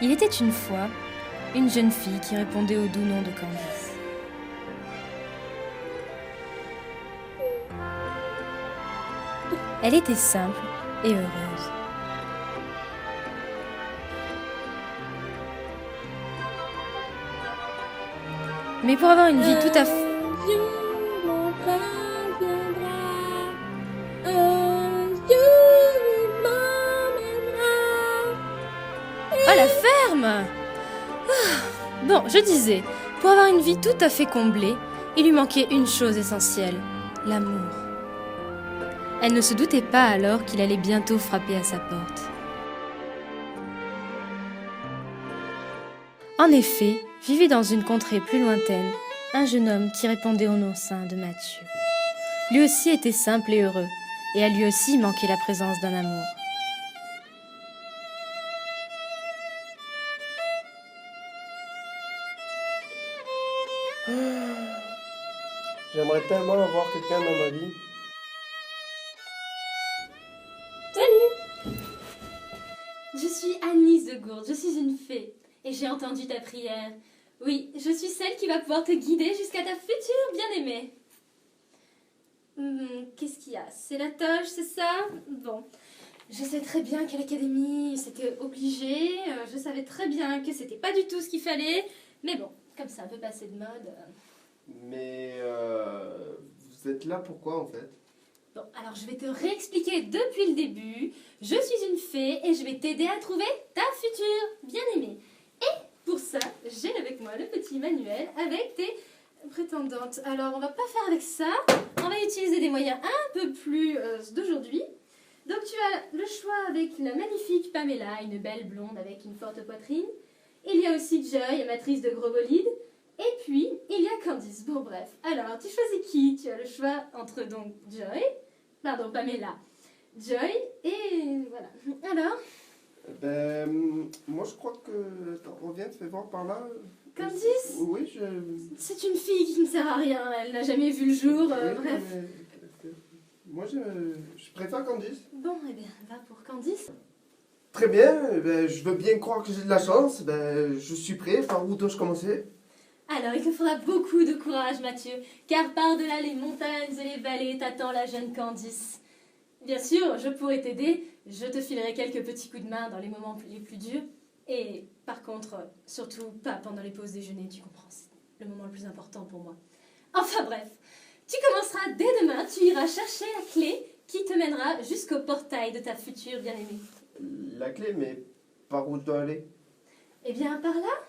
Il était une fois une jeune fille qui répondait au doux nom de Candice. Elle était simple et heureuse. Mais pour avoir une vie tout à fait... Oh, la ferme! Bon, je disais, pour avoir une vie tout à fait comblée, il lui manquait une chose essentielle, l'amour. Elle ne se doutait pas alors qu'il allait bientôt frapper à sa porte. En effet, vivait dans une contrée plus lointaine un jeune homme qui répondait au nom saint de Mathieu. Lui aussi était simple et heureux, et à lui aussi manquait la présence d'un amour. J'aimerais tellement avoir quelqu'un dans ma vie. Salut! Je suis Agnès de Gourde, je suis une fée, et j'ai entendu ta prière. Oui, je suis celle qui va pouvoir te guider jusqu'à ta future bien-aimée. Qu'est-ce qu'il y a? C'est la toge, c'est ça? Bon, je sais très bien qu'à l'académie, c'était obligé, je savais très bien que c'était pas du tout ce qu'il fallait, mais bon, comme ça, un peu passé de mode... Mais vous êtes là pourquoi en fait? Bon, alors je vais te réexpliquer depuis le début. Je suis une fée et je vais t'aider à trouver ta future bien-aimée. Et pour ça, j'ai avec moi le petit manuel avec tes prétendantes. Alors, on va pas faire avec ça. On va utiliser des moyens un peu plus d'aujourd'hui. Donc, tu as le choix avec la magnifique Pamela, une belle blonde avec une forte poitrine. Il y a aussi Joy, amatrice de gros bolides. Et puis, il y a Candice. Bon, bref. Alors, tu choisis qui? Tu as le choix entre donc Pamela, Joy et voilà. Alors, moi je crois que... Attends, reviens, fais voir par là. Candice? Oui, C'est une fille qui ne sert à rien. Elle n'a jamais vu le jour. Oui, Bref. moi je préfère Candice. Bon, eh bien, va pour Candice. Très bien, je veux bien croire que j'ai de la chance. Je suis prêt, par où dois-je commencer? Alors, il te faudra beaucoup de courage, Mathieu, car par-delà les montagnes et les vallées t'attend la jeune Candice. Bien sûr, je pourrais t'aider, je te filerai quelques petits coups de main dans les moments les plus durs, et par contre, surtout pas pendant les pauses déjeuner, tu comprends, c'est le moment le plus important pour moi. Enfin bref, tu commenceras dès demain, tu iras chercher la clé qui te mènera jusqu'au portail de ta future bien-aimée. La clé, mais par où je dois aller? Eh bien, par là.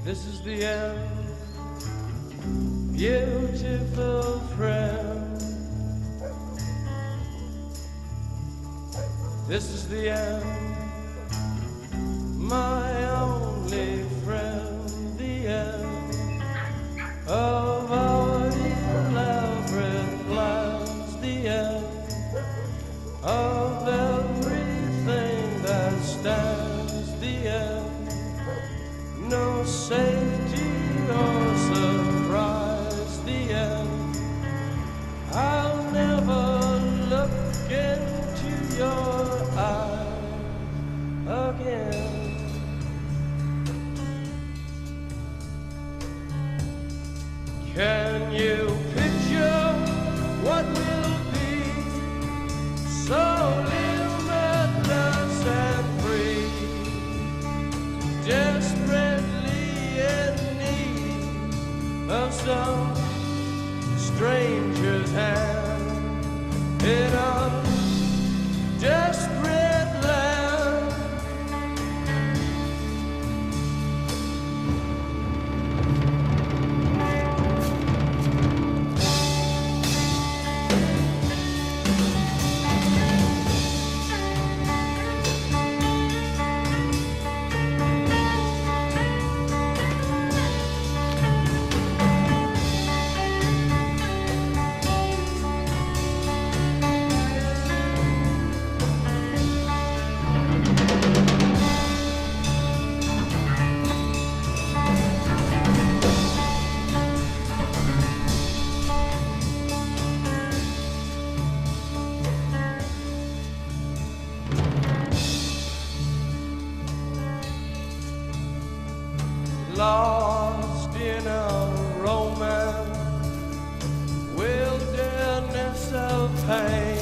This is the end, beautiful friend. This is the end, my only friend. The end of our elaborate plans. The end of everything that stands. The end. No safety or surprise, the end. I'll never look into your eyes again. Can you picture what will be so limitless and free? Desperately in need of some stranger's hand in a desperate land. pain,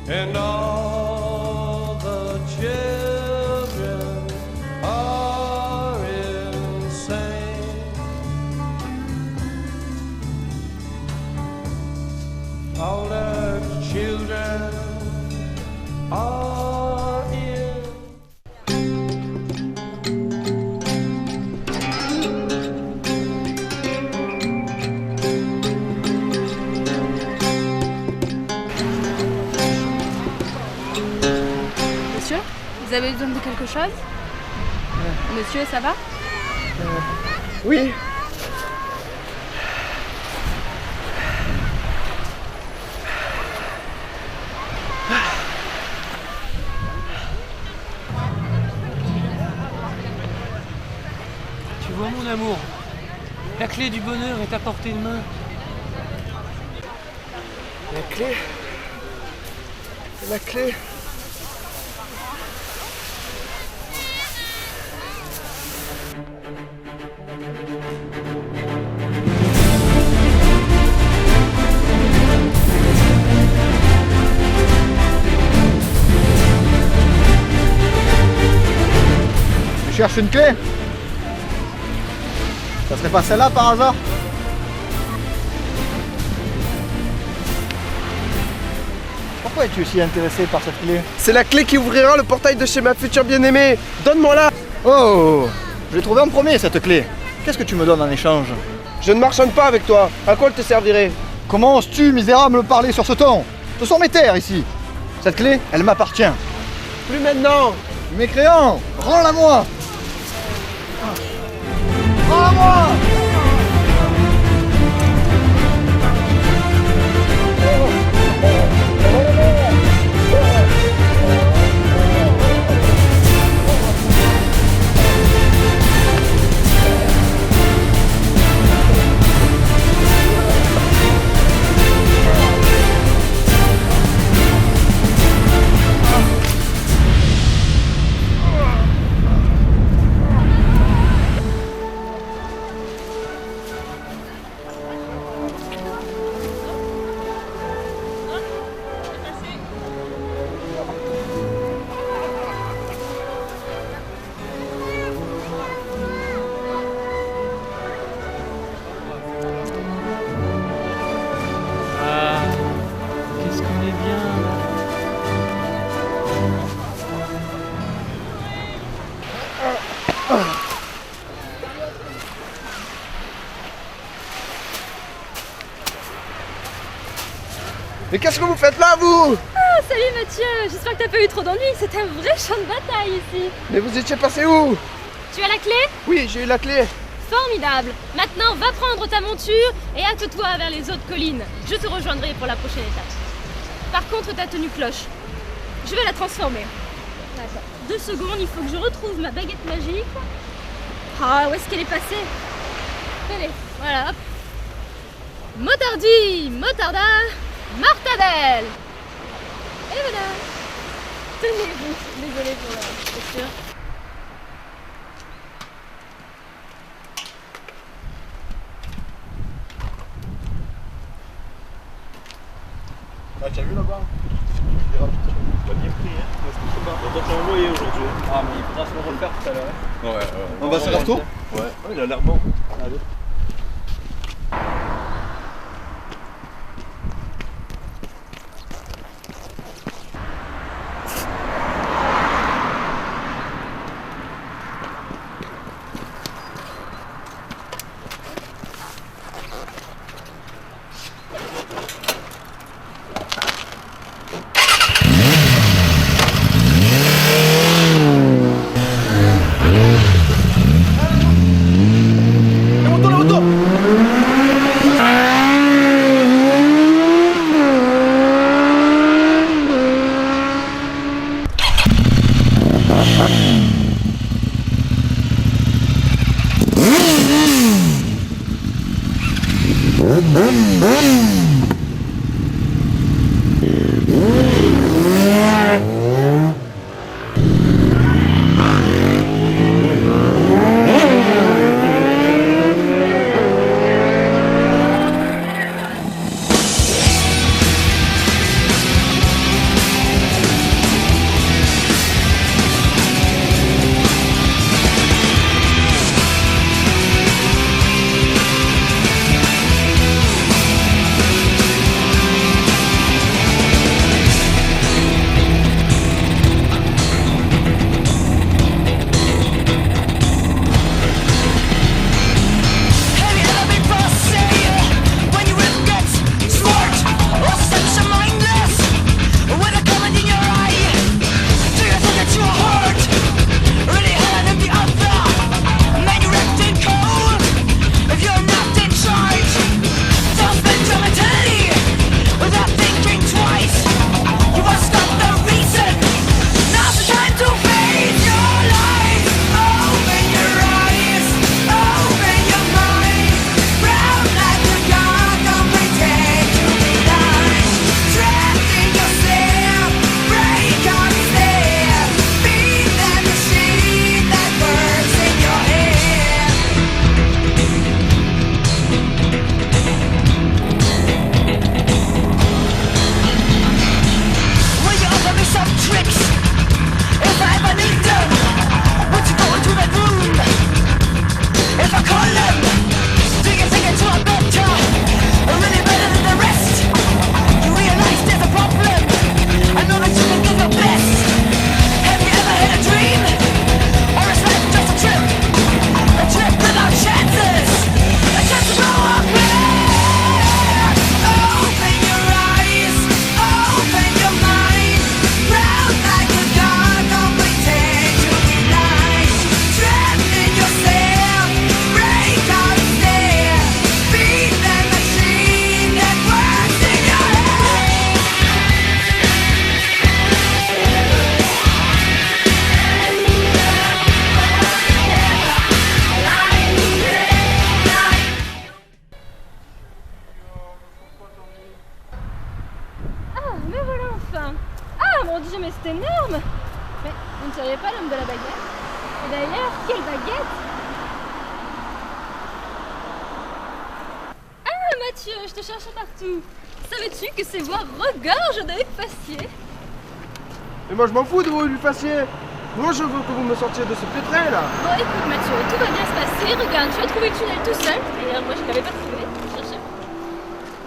and all the children are insane. All the children are in. Monsieur, vous avez besoin de quelque chose? Monsieur, ça va? Oui. Tu vois mon amour, la clé du bonheur est à portée de main. La clé. La clé. Tu cherches une clé? Ça serait pas celle-là par hasard? Pourquoi es-tu si intéressé par cette clé? C'est la clé qui ouvrira le portail de chez ma future bien-aimée. Donne-moi-la. Oh! Je l'ai trouvé en premier cette clé. Qu'est-ce que tu me donnes en échange? Je ne marchande pas avec toi. À quoi elle te servirait? Comment oses-tu, misérable, me parler sur ce ton? Ce sont mes terres ici. Cette clé, elle m'appartient. Plus maintenant. Mécréant, rends-la-moi! Rends-la-moi! Ah, qu'est-ce qu'on est bien là. Mais qu'est-ce que vous faites là, vous? Ah, salut Mathieu, j'espère que t'as pas eu trop d'ennuis, c'est un vrai champ de bataille ici. Mais vous étiez passé où? Tu as la clé? Oui, j'ai eu la clé. Formidable. Maintenant, va prendre ta monture et hâte-toi vers les autres collines. Je te rejoindrai pour la prochaine étape. Par contre, ta tenue cloche, je vais la transformer. Attends, 2 secondes, il faut que je retrouve ma baguette magique. Ah, où est-ce qu'elle est passée? Allez, voilà, hop. Motardi, motarda, martadelle. Et voilà. Tenez-vous. Désolée pour la posture. Ah, tu as vu là-bas? Tu as bien pris, hein? Toi, tu l'as envoyé aujourd'hui. Ah, mais il faudra se le refaire tout à l'heure. Ouais. On va se resto? Ouais, il a l'air bon. Allez. c'est énorme. Mais vous ne seriez pas l'homme de la baguette? Et d'ailleurs, quelle baguette? Ah Mathieu, je te cherchais partout. Savais-tu que ces voies regorgent de faciès? Mais moi je m'en fous de vous lui fassiez. Moi je veux que vous me sortiez de ce pétrin là. Bon écoute Mathieu, tout va bien se passer. Regarde, tu as trouvé le tunnel tout seul. D'ailleurs moi je ne l'avais pas trouvé, je cherchais.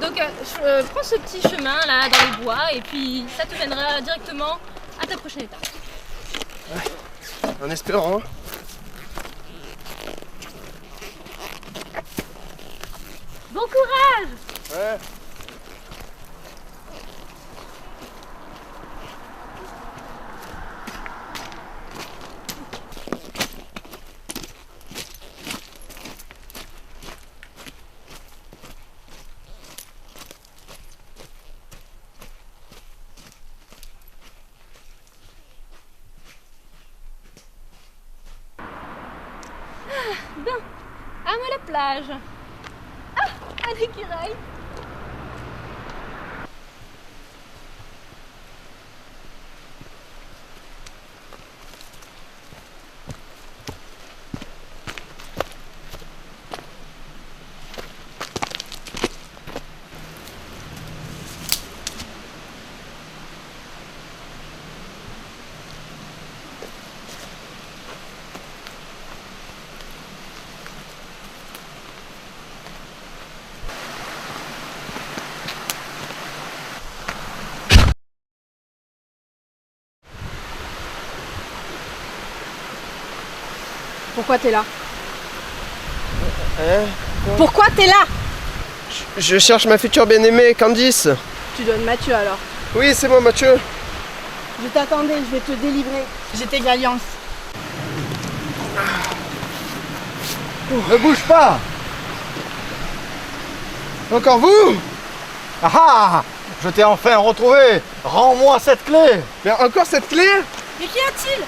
Donc prends ce petit chemin là dans les bois et puis ça te mènera directement à ta prochaine étape. En espérant. Bon courage! Ouais. Bon, à moi la plage. Ah, un écureuil. Pourquoi t'es là? Pourquoi t'es là? Je cherche ma future bien-aimée, Candice. Tu donnes Mathieu alors. Oui, c'est moi Mathieu. Je t'attendais, je vais te délivrer. J'étais l'alliance. Ne bouge pas! Encore vous? Ah ah! Je t'ai enfin retrouvé! Rends-moi cette clé! Mais encore cette clé? Mais qu'y a-t-il?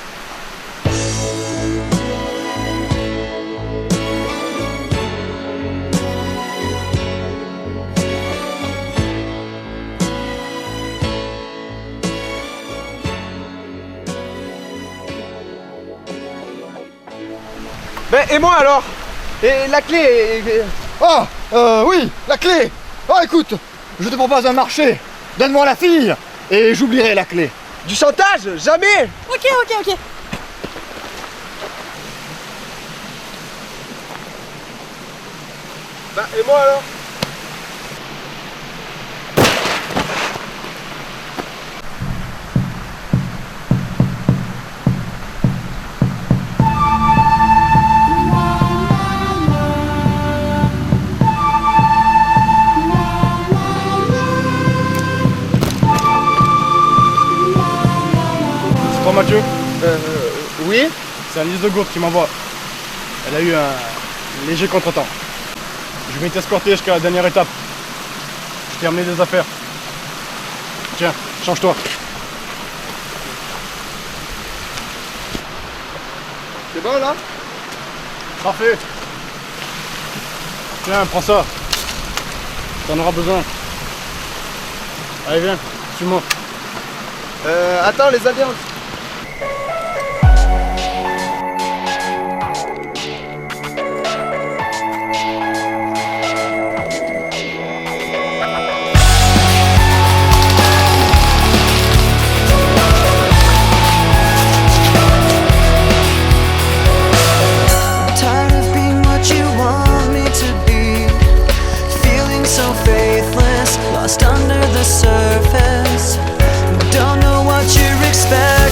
Ben et moi alors? Et la clé Ah! Oui! La clé! Oh écoute! Je te propose un marché! Donne-moi la fille! Et j'oublierai la clé! Du chantage? Jamais! Ok. Bah et moi alors? Toi Mathieu? Oui? C'est Alice de Gourde qui m'envoie. Elle a eu un léger contretemps. Je vais t'escorter jusqu'à la dernière étape. Je t'ai amené des affaires. Tiens, change-toi. C'est bon là? Parfait. Tiens, prends ça. T'en auras besoin. Allez, viens, suis-moi. Attends, les alliances. Tired of being what you want me to be, feeling so faithless, lost under the surface. Don't know what you're expecting.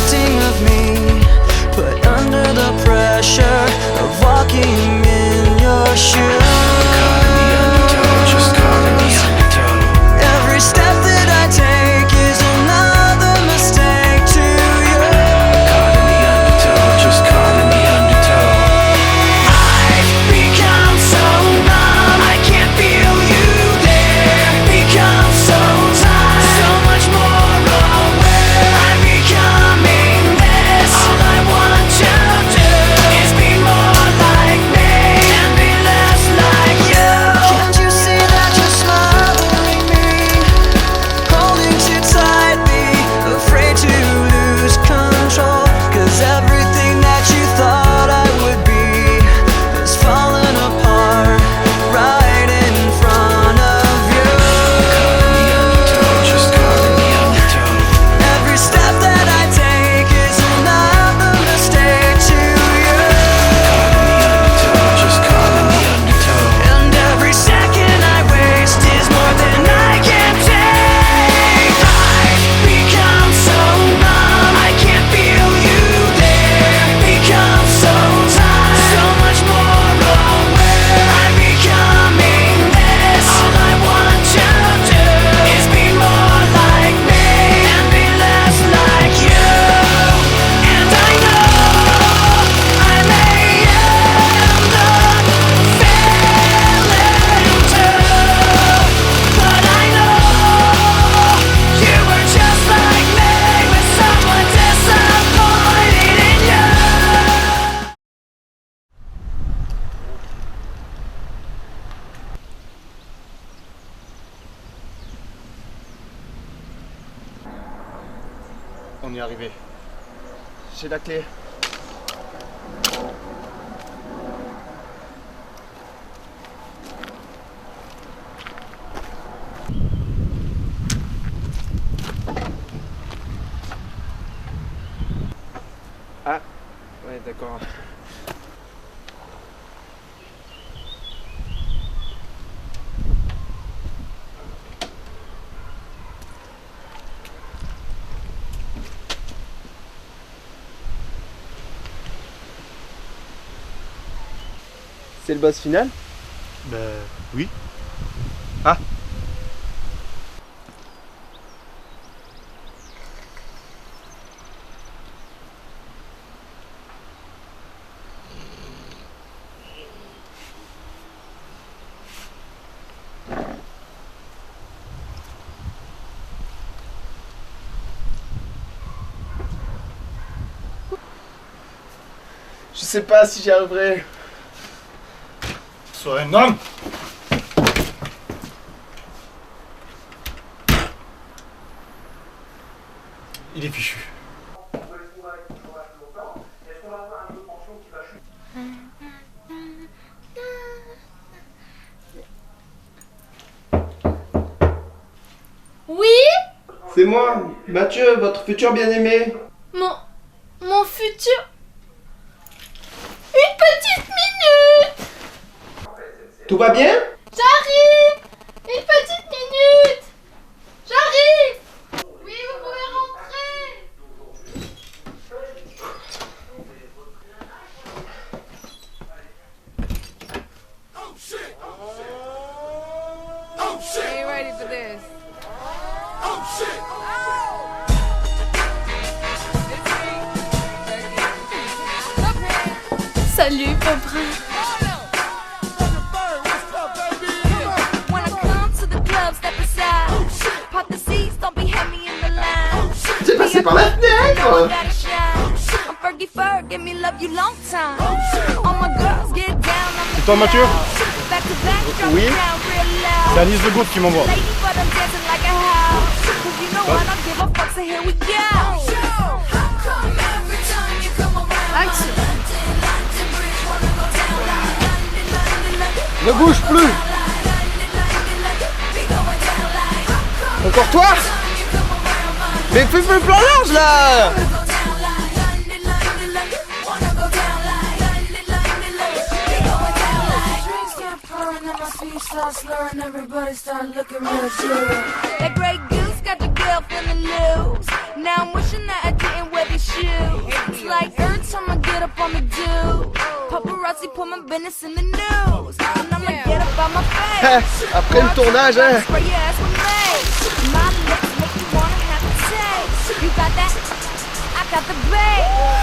on est arrivé. J'ai la clé. Ah, ouais, d'accord. C'est le boss final? Ben oui. Ah. Je sais pas si j'y arriverai. Sois un homme. Il est fichu. Oui? C'est moi, Mathieu, votre futur bien-aimé. Mon futur... Une petite minute! Tout va bien? J'arrive! Une petite minute! J'arrive! Oui, vous pouvez rentrer! Ain't ready for this. Salut, Popra. When I come to the club, step aside. Pop the seats, don't be heavy in the line. C'est passé par la fenêtre! I'm Fergie Ferg, give me love you long time. All my girls get down on the C'est toi, Mathieu? back to back, drop Oui. it down real loud. C'est Anis de Goutte qui m'envoie. Lady, but I'm dancing like a house. 'Cause you know I don't give a fuck, so here we go. Action. Ne bouge plus! Encore toi? Mais fais le plan large là! That Grey Goose got your girl feeling loose. Now I'm wishing that I didn't wear these shoes. It's like every time I get up on the do, paparazzi put my business in the news. And I'm like, get up on my face. Après le tournage, hein! Spray your ass with mace. My lips make you wanna have a taste. You got that? I got the bass.